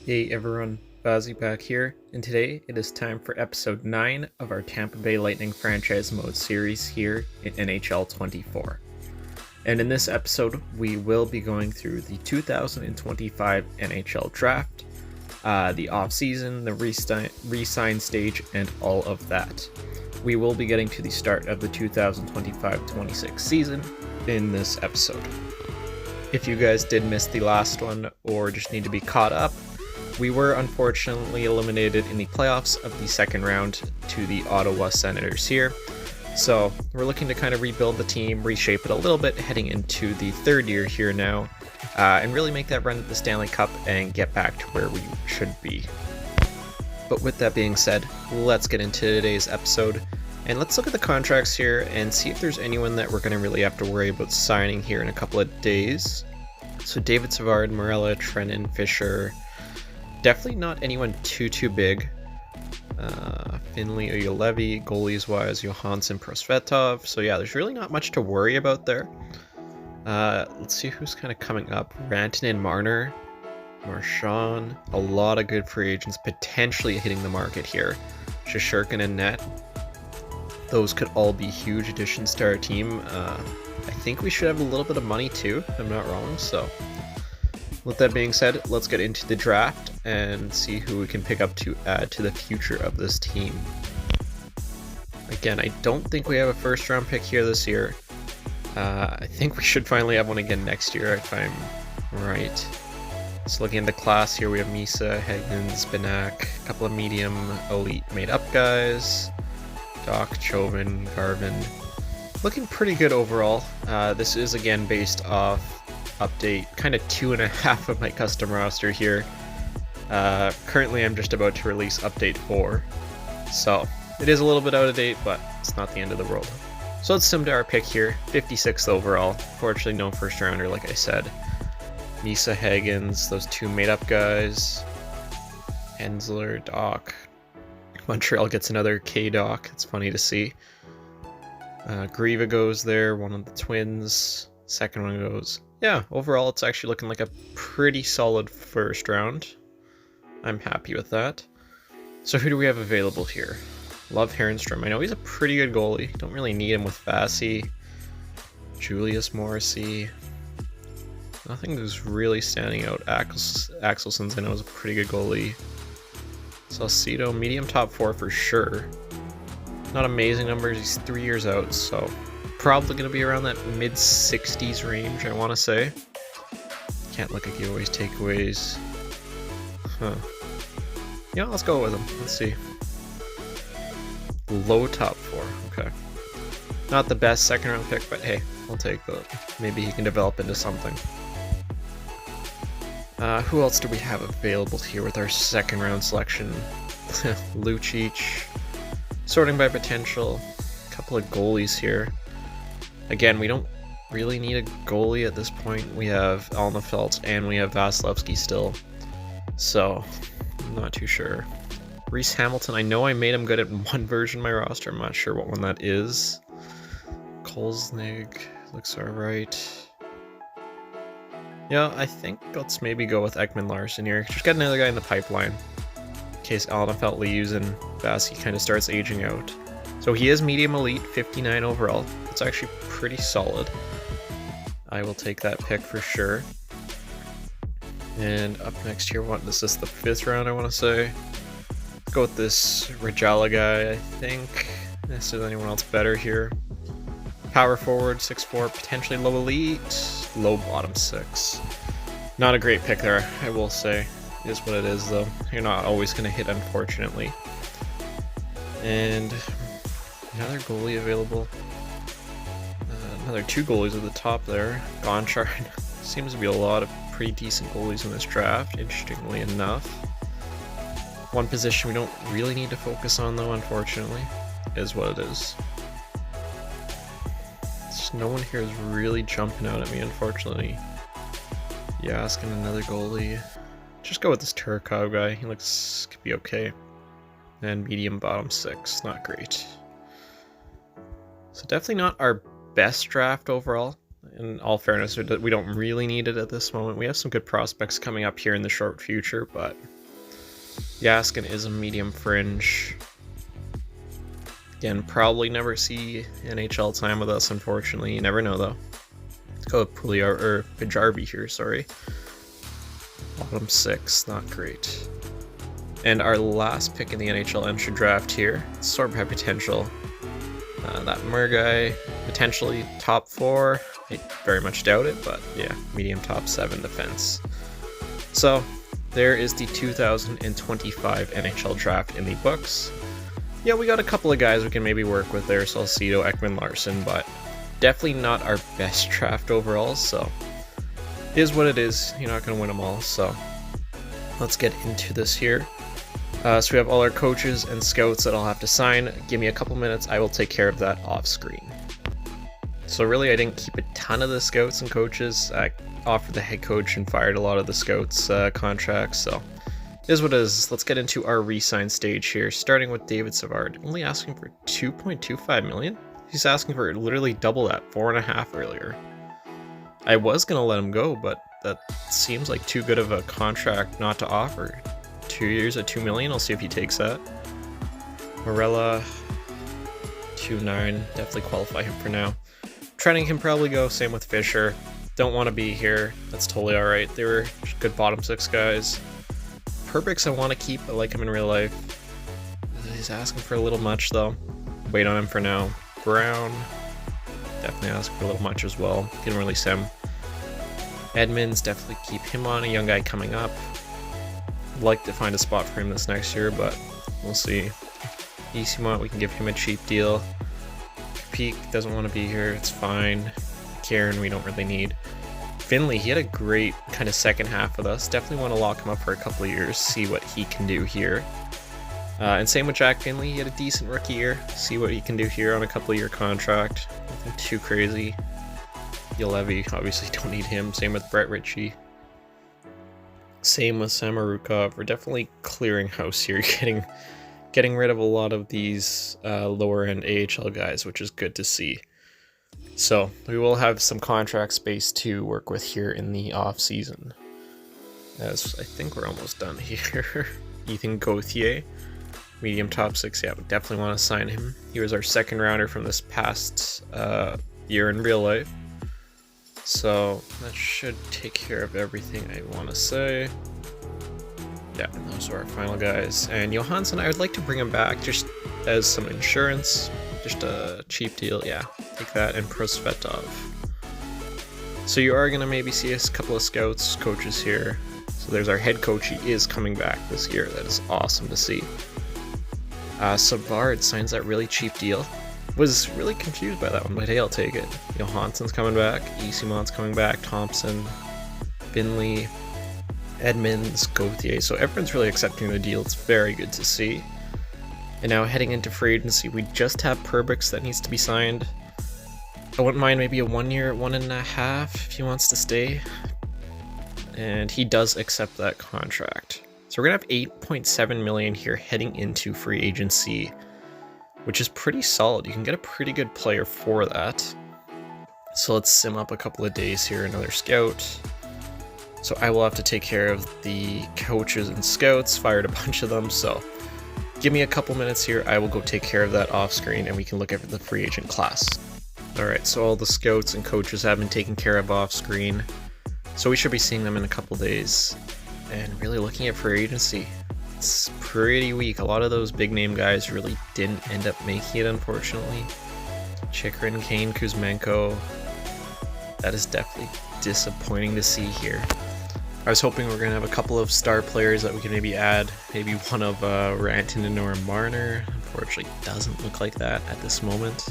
Hey everyone, Vazzy back here, and today it is time for episode 9 of our Tampa Bay Lightning franchise mode series here in NHL 24. And in this episode, we will be going through the 2025 NHL draft, the offseason, the re-sign stage, and all of that. We will be getting to the start of the 2025-26 season in this episode. If you guys did miss the last one or just need to be caught up, we were unfortunately eliminated in the playoffs of the second round to the Ottawa Senators here. So we're looking to kind of rebuild the team, reshape it a little bit heading into the third year here now, and really make that run at the Stanley Cup and get back to where we should be. But with that being said, let's get into today's episode. And let's look at the contracts here and see if there's anyone that we're going to really have to worry about signing here in a couple of days. So David Savard, Morella, Trennan, Fisher. Definitely not anyone too big. Finley, Ulevi, goalies-wise, Johansson, Prosvetov. So yeah, there's really not much to worry about there. Let's see who's kind of coming up. Rantanen, Marner, Marchand. A lot of good free agents potentially hitting the market here. Shesterkin and Net. Those could all be huge additions to our team. I think we should have a little bit of money too, if I'm not wrong, so... With that being said, let's get into the draft and see who we can pick up to add to the future of this team. Again, I don't think we have a first round pick here this year. I think we should finally have one again next year if I'm right. So looking at the class here, we have Misa, Higgins, Benak, a couple of medium elite made up guys. Doc, Chauvin, Garvin. Looking pretty good overall. This is again based off update kind of 2.5 of my custom roster here. Currently I'm just about to release update 4, so it is a little bit out of date, but it's not the end of the world. So let's sim to our pick here. 56th overall. Fortunately no first rounder, like I said. Misa, Higgins, those two made up guys. Hensler, Doc. Montreal gets another K-Doc. It's funny to see. Grieva goes there, one of the Twins. Second one goes. Yeah, overall it's actually looking like a pretty solid first round. I'm happy with that. So who do we have available here? Love Herrenstrom. I know he's a pretty good goalie. Don't really need him with Vassy. Julius Morrissey. Nothing is really standing out. Axelson's I know is a pretty good goalie. Salcido, medium top 4 for sure. Not amazing numbers, he's 3 years out, so probably going to be around that mid-60s range, I want to say. Can't look at giveaways, takeaways. Huh. Yeah, let's go with him. Let's see. Low top 4, okay. Not the best second round pick, but hey, I'll take that. Maybe he can develop into something. Who else do we have available here with our second round selection? Lucic. Sorting by potential. A couple of goalies here. Again, we don't really need a goalie at this point. We have Alnefelt and we have Vasilevsky still. So, I'm not too sure. Reese Hamilton, I know I made him good at one version of my roster. I'm not sure what one that is. Kolznig looks alright. Yeah, I think let's maybe go with Ekman Larson here. Just get another guy in the pipeline. In case Alnefelt leaves and Vassy kind of starts aging out. So he is medium elite, 59 overall. That's actually pretty solid. I will take that pick for sure. And up next here, this is the 5th round, I want to say. Let's go with this Rajala guy, I think. Unless there's anyone else better here. Power forward, 6'4", potentially low elite, low bottom 6. Not a great pick there, I will say. It is what it is, though. You're not always going to hit, unfortunately. And another goalie available. Another 2 goalies at the top there. Gonchar. Seems to be a lot of pretty decent goalies in this draft, interestingly enough. One position we don't really need to focus on, though, unfortunately, is what it is. No one here is really jumping out at me, unfortunately. Yask and another goalie. Just go with this Turkov guy. He looks could be okay. And medium bottom 6, not great. So definitely not our best draft overall. In all fairness, we don't really need it at this moment. We have some good prospects coming up here in the short future, but Yaskin is a medium fringe. Again, probably never see NHL time with us, unfortunately. You never know, though. Let's go with Pajarvi here, sorry. Bottom 6, not great. And our last pick in the NHL entry draft here, sort of high potential. That Murguy, potentially top 4. I very much doubt it, but yeah, medium top 7 defense. So, there is the 2025 NHL draft in the books. Yeah, we got a couple of guys we can maybe work with there, Salcido, Ekman, Larson, but definitely not our best draft overall, so it is what it is. You're not going to win them all, so let's get into this here. So we have all our coaches and scouts that I'll have to sign. Give me a couple minutes, I will take care of that off screen. So really, I didn't keep a ton of the scouts and coaches. I offered the head coach and fired a lot of the scouts contracts, so it is what it is. Let's get into our re-sign stage here, starting with David Savard. Only asking for 2.25 million? He's asking for literally double that, 4.5 earlier. I was going to let him go, but that seems like too good of a contract not to offer. 2 years at 2 million, I'll see if he takes that. Morella, 2.9, definitely qualify him for now. Trenning can probably go, same with Fisher. Don't want to be here, that's totally alright. They were good bottom 6 guys. Perbix I want to keep, I like him in real life. He's asking for a little much though. Wait on him for now. Brown, definitely asking for a little much as well. Can release him. Edmonds, definitely keep him on, a young guy coming up. Like to find a spot for him this next year, but we'll see. Easymont, we can give him a cheap deal. Peak doesn't want to be here, it's fine. Karen, we don't really need. Finley, he had a great kind of second half with us. Definitely want to lock him up for a couple of years, see what he can do here. And same with Jack Finley, he had a decent rookie year. See what he can do here on a couple of year contract. Nothing too crazy. Levy, obviously don't need him. Same with Brett Ritchie. Same with Samarukov. We're definitely clearing house here, getting rid of a lot of these lower end AHL guys, which is good to see. So we will have some contract space to work with here in the off season. As I think we're almost done here. Ethan Gauthier, medium top 6. Yeah, we definitely want to sign him. He was our second rounder from this past year in real life. So that should take care of everything I want to say. Yeah, those are our final guys. And Johansson, I would like to bring him back just as some insurance. Just a cheap deal, yeah. Take that, and Prosvetov. So you are going to maybe see a couple of scouts, coaches here. So there's our head coach, he is coming back this year. That is awesome to see. Savard signs that really cheap deal. Was really confused by that one, but hey, I'll take it. Johansson's coming back, Easymont's coming back, Thompson, Finley, Edmonds, Gauthier. So everyone's really accepting the deal. It's very good to see. And now heading into free agency, we just have Perbix that needs to be signed. I wouldn't mind maybe a 1 year, 1.5 if he wants to stay. And he does accept that contract. So we're gonna have 8.7 million here heading into free agency, which is pretty solid. You can get a pretty good player for that. So let's sim up a couple of days here, another scout. So I will have to take care of the coaches and scouts, fired a bunch of them, so give me a couple minutes here, I will go take care of that off screen and we can look at the free agent class. Alright, so all the scouts and coaches have been taken care of off screen, so we should be seeing them in a couple days. And really looking at free agency, it's pretty weak. A lot of those big name guys really didn't end up making it, unfortunately. Chikrin, Kane, Kuzmenko, that is definitely disappointing to see here. I was hoping we were going to have a couple of star players that we could maybe add. Maybe one of Rantanen or Marner. Unfortunately, doesn't look like that at this moment.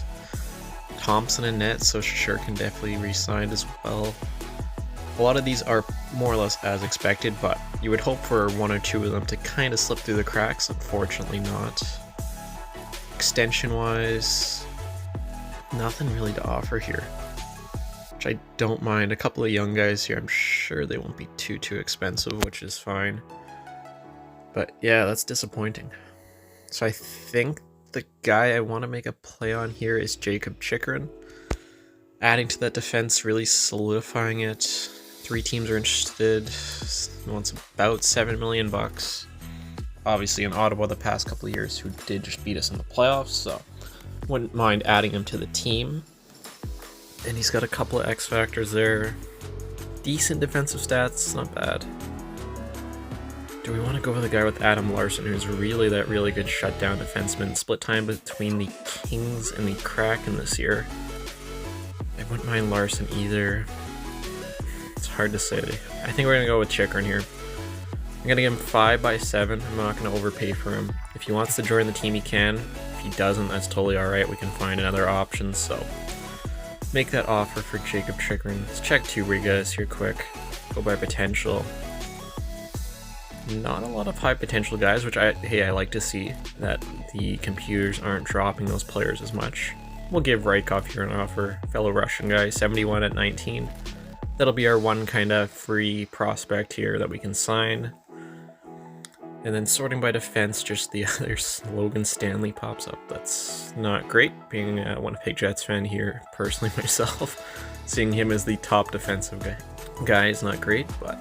Thompson and net, so sure can definitely re-sign as well. A lot of these are more or less as expected, but you would hope for one or two of them to kind of slip through the cracks. Unfortunately not. Extension-wise, nothing really to offer here, which I don't mind. A couple of young guys here, I'm sure they won't be too expensive, which is fine. But yeah, that's disappointing. So I think the guy I want to make a play on here is Jacob Chikrin. Adding to that defense, really solidifying it. 3 teams are interested. Wants about $7 million bucks. obviously in Ottawa the past couple of years, who did just beat us in the playoffs, so wouldn't mind adding him to the team. And he's got a couple of X factors there. Decent defensive stats, not bad. Do we want to go with a guy with Adam Larson, who's really that really good shutdown defenseman? Split time between the Kings and the Kraken this year. I wouldn't mind Larson either. It's hard to say. I think we're going to go with Chikrin here. I'm going to give him 5/7. I'm not going to overpay for him. If he wants to join the team, he can. If he doesn't, that's totally alright. We can find another option, so make that offer for Jacob Chikrin. Let's check two-way guys here quick. Go by potential. Not a lot of high potential guys, which I like to see, that the computers aren't dropping those players as much. We'll give Rykov here an offer, fellow Russian guy, 71 at 19. That'll be our one kind of free prospect here that we can sign. And then sorting by defense, just the other Logan Stanley pops up. That's not great, being a Winnipeg Jets fan here, personally myself. Seeing him as the top defensive guy is not great, but...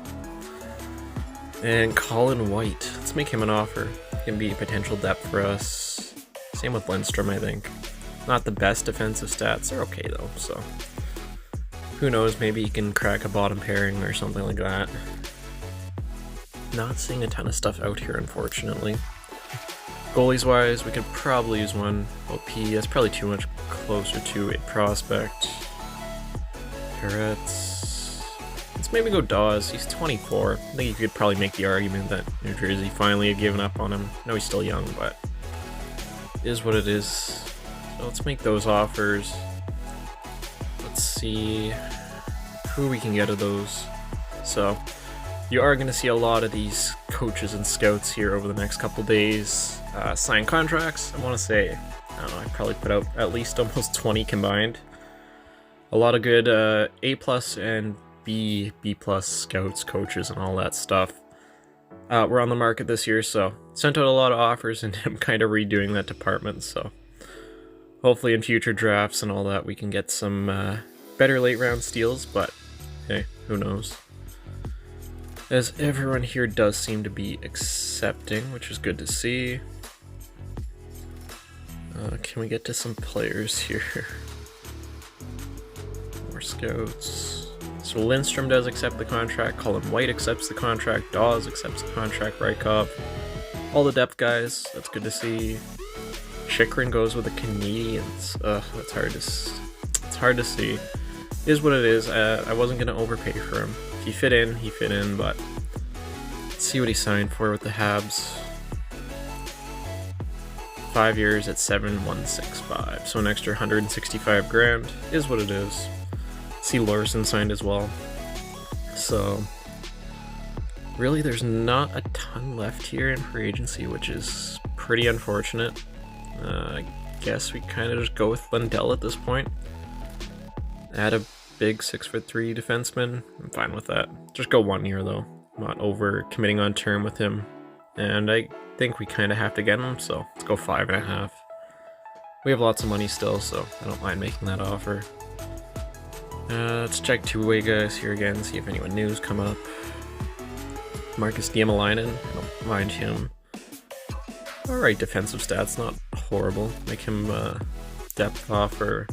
And Colin White, let's make him an offer. Can be a potential depth for us. Same with Lindstrom, I think. Not the best defensive stats, they're okay though, so... Who knows, maybe he can crack a bottom pairing or something like that. Not seeing a ton of stuff out here, unfortunately. Goalies wise, we could probably use one. OP, that's probably too much closer to a prospect. Peretz. Let's maybe go Dawes. He's 24. I think you could probably make the argument that New Jersey finally had given up on him. I know he's still young, but it is what it is. So let's make those offers. Let's see who we can get of those. So you are going to see a lot of these coaches and scouts here over the next couple days sign contracts. I want to say, I don't know, I probably put out at least almost 20 combined. A lot of good A+ and B+ scouts, coaches, and all that stuff. We're on the market this year, so sent out a lot of offers, and I'm kind of redoing that department, so hopefully in future drafts and all that we can get some better late round steals, but hey, who knows. As everyone here does seem to be accepting, which is good to see. Can we get to some players here? More scouts. So Lindstrom does accept the contract, Colin White accepts the contract, Dawes accepts the contract, Rykov. All the depth guys, that's good to see. Chikrin goes with the Canadians. That's hard to see. Is what it is. I wasn't going to overpay for him. If he fit in, he fit in, but let's see what he signed for with the Habs. 5 years at 7,165, so an extra 165 grand is what it is. See Larson signed as well. So really there's not a ton left here in free agency, which is pretty unfortunate. I guess we kind of just go with Lundell at this point. Add a big 6'3" defenseman. I'm fine with that. Just go 1 year though. I'm not over committing on term with him. And I think we kind of have to get him, so let's go 5.5. We have lots of money still, so I don't mind making that offer. Let's check two-way guys here again, see if anyone new's come up. Marcus Niemelainen, I don't mind him. Alright, defensive stats, not horrible. Make him a depth offer.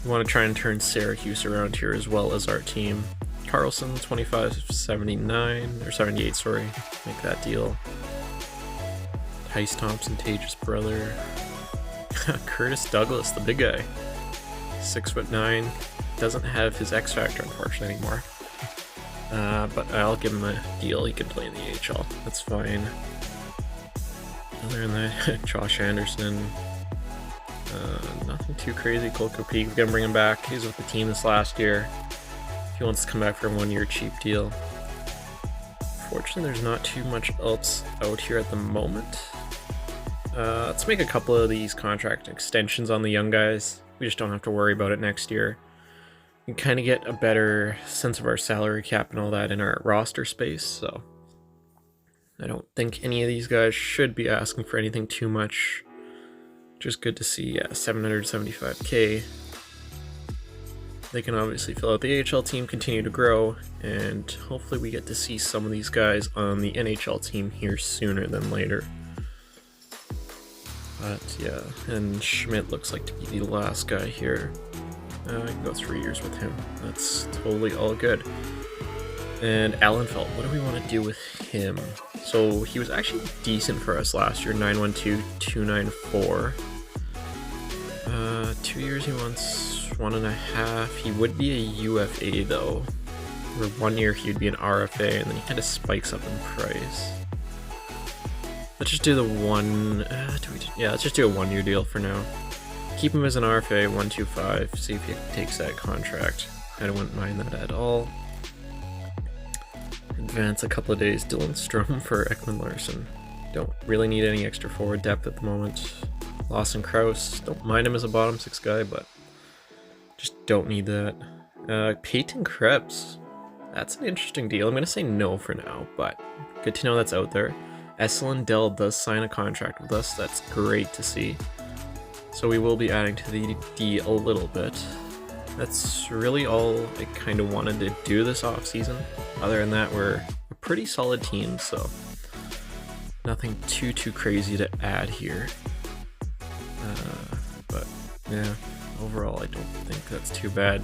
We want to try and turn Syracuse around here as well as our team. Carlson, 25.79, or 78, sorry. Make that deal. Tyce Thompson, Tage's brother. Curtis Douglas, the big guy. 6'9", doesn't have his X factor unfortunately anymore. But I'll give him a deal, he can play in the AHL, that's fine. Other than that, Josh Anderson, nothing too crazy. Cole Kopeek, we're gonna bring him back, he was with the team this last year. He wants to come back for a 1 year cheap deal. Fortunately, there's not too much else out here at the moment. Let's make a couple of these contract extensions on the young guys. We just don't have to worry about it next year. We can kind of get a better sense of our salary cap and all that in our roster space, so I don't think any of these guys should be asking for anything too much. Just good to see, yeah, 775k. they can obviously fill out the AHL team, continue to grow, and hopefully we get to see some of these guys on the NHL team here sooner than later. But yeah, and Schmidt looks like to be the last guy here. I can go 3 years with him. That's totally all good. And Allenfeld, what do we want to do with him? So he was actually decent for us last year, 912, 294. 2 years he wants 1.5. He would be a UFA though. For 1 year he would be an RFA, and then he kind of spikes up in price. Let's just do the one. Let's just do a 1 year deal for now. Keep him as an RFA, 125. See if he takes that contract. I wouldn't mind that at all. Advance a couple of days. Dylan Strome for Ekman Larsson. Don't really need any extra forward depth at the moment. Lawson Krause. Don't mind him as a bottom 6 guy, but just don't need that. Peyton Krebs. That's an interesting deal. I'm going to say no for now, but good to know that's out there. Esselin Dell does sign a contract with us. That's great to see. So we will be adding to the D a little bit. That's really all I kind of wanted to do this offseason. Other than that, we're a pretty solid team, so nothing too crazy to add here. But yeah, overall I don't think that's too bad.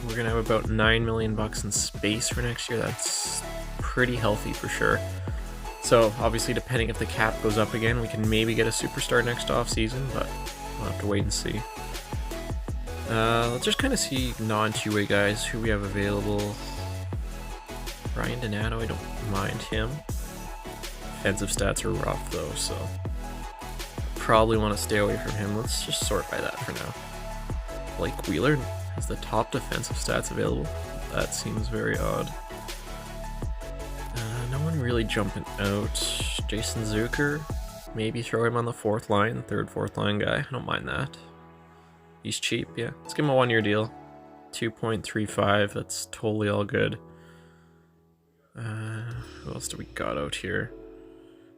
We're gonna have about $9 million in space for next year. That's pretty healthy for sure. So obviously, depending if the cap goes up again, we can maybe get a superstar next offseason, but we'll have to wait and see. Let's just kind of see non-two-way guys who we have available. Ryan Donato, I don't mind him. Defensive stats are rough though, so probably want to stay away from him. Let's just sort by that for now. Blake Wheeler has the top defensive stats available. That seems very odd. No one really jumping out. Jason Zucker, maybe throw him on the 4th line, 3rd, 4th line guy. I don't mind that. He's cheap, yeah. Let's give him a 1 year deal. 2.35, that's totally all good. Who else do we got out here?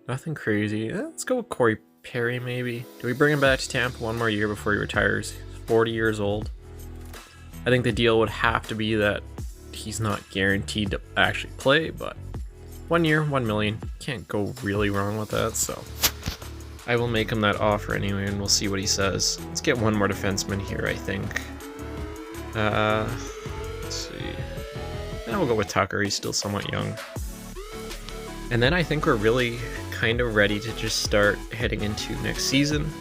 Nothing crazy. Let's go with Corey Perry, maybe. Do we bring him back to Tampa 1 more year before he retires? He's 40 years old. I think the deal would have to be that he's not guaranteed to actually play, but 1 year, $1 million. Can't go really wrong with that, so I will make him that offer anyway, and we'll see what he says. Let's get one more defenseman here, I think. Let's see. Yeah, we'll go with Tucker. He's still somewhat young. And then I think we're really kind of ready to just start heading into next season.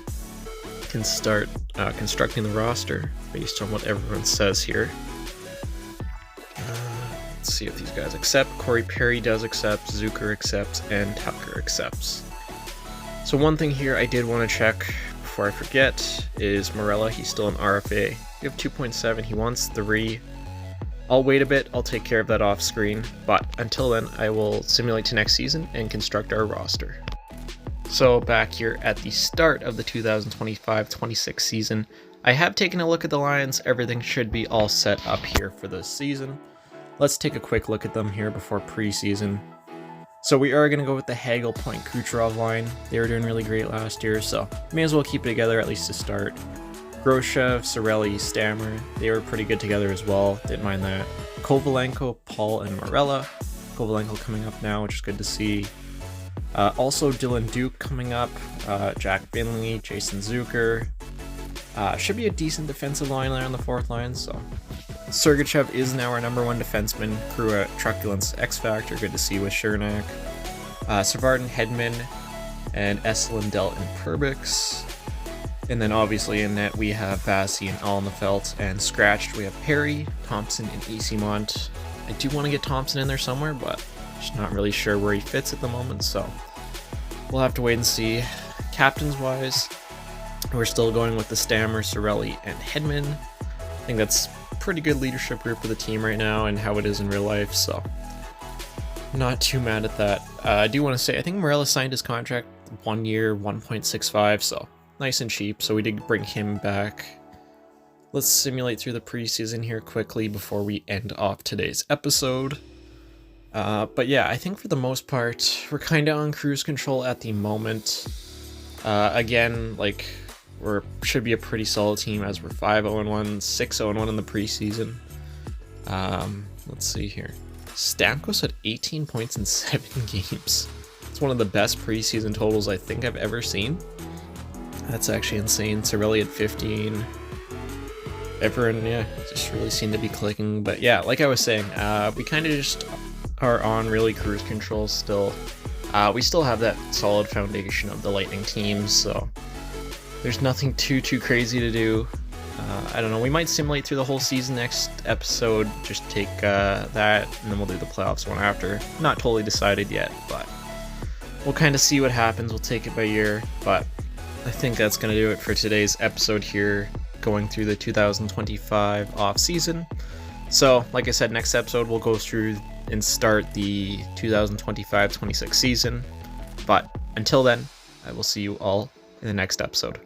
Can start constructing the roster based on what everyone says here. Let's see if these guys accept. Corey Perry does accept, Zucker accepts, and Tucker accepts. So one thing here I did want to check before I forget is Morella. He's still an RFA. We have 2.7. He wants 3. I'll wait a bit. I'll take care of that off screen. But until then, I will simulate to next season and construct our roster. So back here at the start of the 2025-26 season, I have taken a look at the lines. Everything should be all set up here for this season. Let's take a quick look at them here before preseason. So we are going to go with the Hagel, Point, Kucherov line. They were doing really great last year, so may as well keep it together at least to start. Groshev, Sorelli, Stammer, they were pretty good together as well. Didn't mind that. Kovalenko, Paul, and Morella. Kovalenko coming up now, which is good to see. Also Dylan Duke coming up. Jack Finley, Jason Zucker. Should be a decent defensive line there on the 4th line, so Sergachev is now our number 1 defenseman. Krua, Truculence, X Factor, good to see with Chernak. Savardin, Hedman, and Esselin, Dell, and Perbix. And then obviously in net we have Vasi and Alnefelt, and scratched we have Perry, Thompson, and Easymont. I do want to get Thompson in there somewhere, but just not really sure where he fits at the moment, so we'll have to wait and see. Captains wise, we're still going with the Stammer, Sorelli, and Hedman. I think that's pretty good leadership group of the team right now and how it is in real life, so not too mad at that. I do want to say I think Morella signed his contract 1 year, 1.65, so nice and cheap, so we did bring him back. Let's simulate through the preseason here quickly before we end off today's episode. But yeah, I think for the most part we're kind of on cruise control at the moment. Again, like, should be a pretty solid team as we're 5-0-1, 6-0-1 in the preseason. Let's see here. Stamkos had 18 points in 7 games. It's one of the best preseason totals I think I've ever seen. That's actually insane. Cirelli had 15. Everyone, yeah, just really seemed to be clicking. But yeah, like I was saying, we kind of just are on really cruise control still. We still have that solid foundation of the Lightning teams, so there's nothing too crazy to do. I don't know, we might simulate through the whole season next episode, just take that, and then we'll do the playoffs one after. Not totally decided yet, but we'll kind of see what happens. We'll take it by year, but I think that's going to do it for today's episode here, going through the 2025 off-season. So, like I said, next episode we'll go through and start the 2025-26 season. But until then, I will see you all in the next episode.